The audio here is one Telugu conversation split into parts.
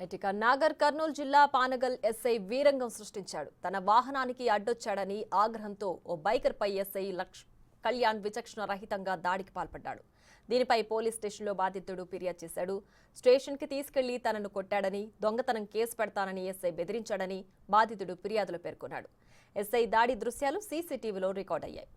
ఇక నాగర్ కర్నూలు జిల్లా పానగల్ ఎస్ఐ వీరంగం సృష్టించాడు. తన వాహనానికి అడ్డొచ్చాడని ఆగ్రహంతో ఓ బైకర్ పై ఎస్ఐ కళ్యాణ్ విచక్షణ రహితంగా దాడికి పాల్పడ్డాడు. దీనిపై పోలీస్ స్టేషన్లో బాధితుడు ఫిర్యాదు చేశాడు. స్టేషన్కి తీసుకెళ్లి తనను కొట్టాడని, దొంగతనం కేసు పెడతానని ఎస్ఐ బెదిరించాడని బాధితుడు ఫిర్యాదులో పేర్కొన్నాడు. ఎస్ఐ దాడి దృశ్యాలు సీసీటీవీలో రికార్డయ్యాయి.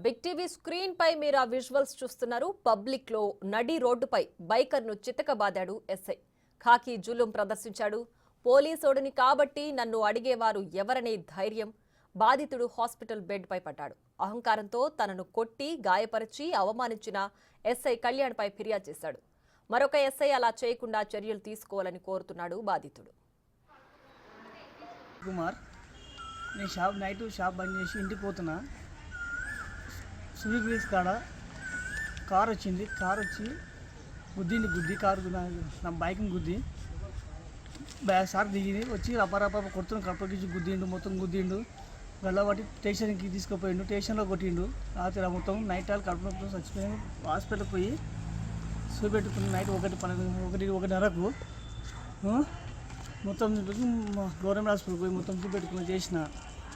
బిగ్ టీవీ స్క్రీన్ పై మీరు ఆ విజువల్స్ చూస్తున్నారు. పబ్లిక్ లో నడి రోడ్డుపై బైకర్ ను చితకబాదాడు ఎస్ఐ. ఖాకీ జులుం ప్రదర్శించాడు. పోలీసోడిని కాబట్టి నన్ను అడిగేవారు ఎవరనే ధైర్యం. బాధితుడు హాస్పిటల్ బెడ్ పై పడ్డాడు. అహంకారంతో తనను కొట్టి గాయపరిచి అవమానించిన ఎస్ఐ కళ్యాణ్ పై ఫిర్యాదు చేశాడు. మరొక ఎస్ఐ అలా చేయకుండా చర్యలు తీసుకోవాలని కోరుతున్నాడు బాధితుడు. కుమార్, నేను నైట్ షాప్ బంద్ చేసి ఇంటికి పోతున్నా. స్విగ్గీ కాడ కార్ వచ్చింది. కార్ వచ్చి గుద్ది కారు నా బైక్ని గుద్ది సార్ దిగింది. వచ్చి రప కొడుతున్న కప్పకిచ్చి గుద్దిండు, మొత్తం గుద్దిండు. గల్లబట్టి స్టేషన్కి తీసుకుపోయిండు. స్టేషన్లో కొట్టిండు. రాత్రి మొత్తం నైట్ వాళ్ళు కడుపు నొప్పి చచ్చిపోయింది. హాస్పిటల్కి పోయి చూపెట్టుకుని నైట్ 1:30కు మొత్తం గవర్నమెంట్ హాస్పిటల్కి పోయి మొత్తం చూపెట్టుకుని చేసిన.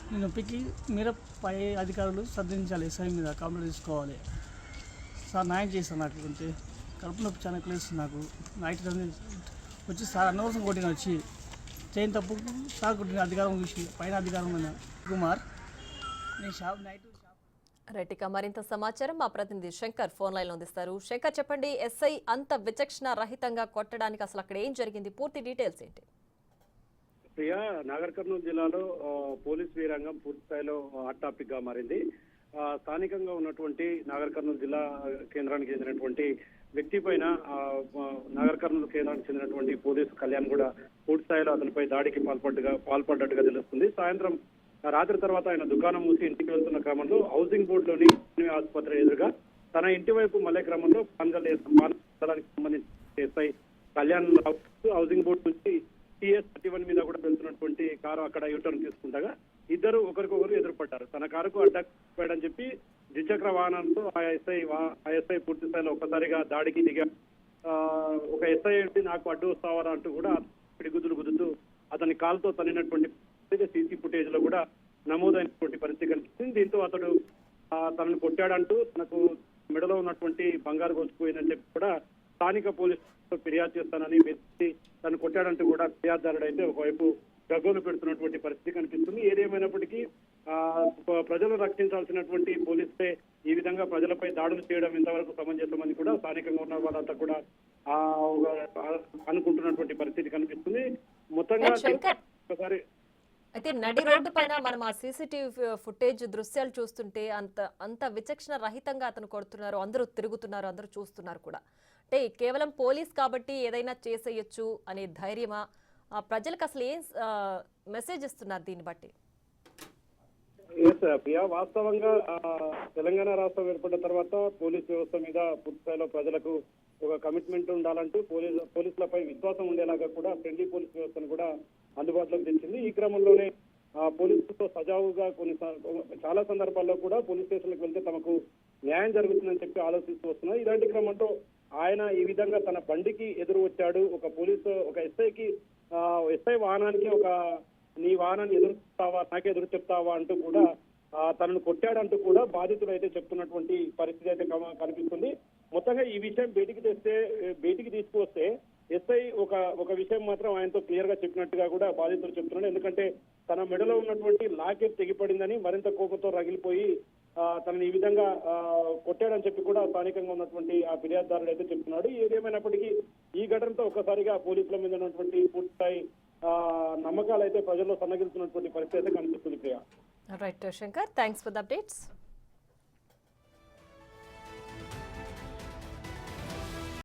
నేను నొప్పికి మీరు పై అధికారులు శ్రద్ధించాలి. ఎస్ఐ మీద కంప్లైంట్ తీసుకోవాలి. సార్ న్యాయం చేస్తాను. నాకు కొంచెం కడుపు నొప్పి చాలా ఎక్కువ వేస్తుంది. నాకు నైట్ వచ్చి సార్ అన్నవసరం కొట్టిన వచ్చి చేయని తప్పు సార్ కొట్టిన అధికారం చూసి పైన అధికారం కుమార్, నేను నైట్ రైట్. ఇక మరింత సమాచారం మా ప్రతినిధి శంకర్ ఫోన్ లైన్లో అందిస్తారు. శంకర్, చెప్పండి, ఎస్ఐ అంత విచక్షణ రహితంగా కొట్టడానికి అసలు అక్కడ ఏం జరిగింది? పూర్తి డీటెయిల్స్ ఏంటి? ప్రియా, నాగర్ కర్నూలు జిల్లాలో పోలీస్ వీరంగం పూర్తి స్థాయిలో హాట్ టాపిక్ గా మారింది. స్థానికంగా ఉన్నటువంటి నాగర్ కర్నూలు జిల్లా కేంద్రానికి చెందినటువంటి వ్యక్తి పైన నాగర్ కర్నూలు కేంద్రానికి చెందినటువంటి పోలీసు కళ్యాణ్ కూడా పూర్తి స్థాయిలో అతనిపై దాడికి పాల్పడ్డట్టుగా తెలుస్తుంది. సాయంత్రం రాత్రి తర్వాత ఆయన దుకాణం మూసి ఇంటికి వెళ్తున్న క్రమంలో హౌసింగ్ బోర్డులోని ఆసుపత్రి ఎదురుగా తన ఇంటి వైపు మళ్లే క్రమంలో స్థలానికి సంబంధించిన ఎస్ఐ కళ్యాణ్ హౌసింగ్ బోర్డు నుంచి TS31 మీద కూడా వెళ్తున్నటువంటి కారు అక్కడ యూటర్న్ తీసుకుంటగా ఇద్దరు ఒకరికొకరు ఎదురుపడ్డారు. తన కారుకు అడ్డని చెప్పి ద్విచక్ర వాహనంతో ఆ ఎస్ఐ పూర్తి స్థాయిలో ఒక్కసారిగా దాడికి దిగా. ఒక ఎస్ఐ ఏంటి నాకు అడ్డు వస్తావరా అంటూ కూడా పిడిగుద్దులు గుద్దుతూ అతని కాలుతో తన్నినటువంటి సీసీ ఫుటేజ్ లో కూడా నమోదైనటువంటి పరిస్థితి కనిపిస్తుంది. దీంతో అతడు తనను కొట్టాడంటూ తనకు మెడలో ఉన్నటువంటి బంగారు గోచుకుపోయిందని చెప్పి కూడా స్థానిక పోలీసు ఫిర్యాదు చేస్తానని వ్యక్తి తను కొట్టాడంటూ కూడా ఫిర్యాదుదారుడు అయితే ఒకవైపు గగ్గోలు పెడుతున్నటువంటి పరిస్థితి కనిపిస్తుంది. ఏదేమైనప్పటికీ ప్రజలు రక్షించాల్సినటువంటి పోలీసులే ఈ విధంగా ప్రజలపై దాడులు చేయడం ఇంతవరకు సమంజసమని కూడా స్థానికంగా ఉన్న వాళ్ళంతా కూడా అనుకుంటున్నటువంటి పరిస్థితి కనిపిస్తుంది. మొత్తంగా ఒకసారి అయితే నడి రోడ్డు పైన మనం ఆ సీసీటీవీ ఫుటేజ్ దృశ్యాలు చూస్తుంటే అంత విచక్షణ రహితంగా అతను కొడుతున్నారు. అందరూ తిరుగుతున్నారు, అందరూ చూస్తున్నారు కూడా. అంటే కేవలం పోలీస్ కాబట్టి ఏదైనా చేసేయచ్చు అనే ధైర్యమా? ప్రజలకు అసలు ఏం మెసేజ్ ఇస్తున్నారు దీన్ని బట్టి? ప్రియా, వాస్తవంగా తెలంగాణ రాష్ట్రం ఏర్పడిన తర్వాత పోలీస్ వ్యవస్థ మీద పూర్తి స్థాయిలో ప్రజలకు ఒక కమిట్మెంట్ ఉండాలంటూ పోలీసులపై విశ్వాసం ఉండేలాగా కూడా ఫ్రెండ్లీ పోలీస్ వ్యవస్థను కూడా అందుబాటులోకి తెచ్చింది. ఈ క్రమంలోనే పోలీసులతో సజావుగా చాలా సందర్భాల్లో కూడా పోలీస్ స్టేషన్లకు వెళ్తే తమకు న్యాయం జరుగుతుందని చెప్పి ఆలోచిస్తూ వస్తున్నారు. ఇలాంటి క్రమంలో ఆయన ఈ విధంగా తన బండికి ఎదురు వచ్చాడు. ఒక ఎస్ఐ వాహనానికి నీ వాహనాన్ని ఎదురు చెప్తావా, నాకే ఎదురు చెప్తావా అంటూ కూడా తనను కొట్టాడంటూ కూడా బాధితులు అయితే చెప్తున్నటువంటి పరిస్థితి అయితే కనిపిస్తుంది. మొత్తంగా ఈ విషయం బయటికి తీసుకువస్తే ఎస్ఐ ఒక విషయం మాత్రం ఆయనతో క్లియర్ గా చెప్పినట్టుగా కూడా బాధితులు చెప్తున్నారు. ఎందుకంటే తన మెడలో ఉన్నటువంటి లాకెట్ తెగిపడిందని మరింత కోపంతో రగిలిపోయి తనని ఈ విధంగా కొట్టాడని చెప్పి కూడా స్థానికంగా ఉన్నటువంటి ఆ ఫిర్యాదుదారుడు అయితే చెప్తున్నాడు. ఏదేమైనప్పటికీ ఈ ఘటనతో ఒక్కసారిగా పోలీసుల మీద ఉన్నటువంటి పూర్తిస్థాయి నమ్మకాలు అయితే ప్రజల్లో సన్నగిలుతున్నటువంటి పరిస్థితి అయితే కనిపిస్తుంది. Priya. Right Shankar, thanks for the updates.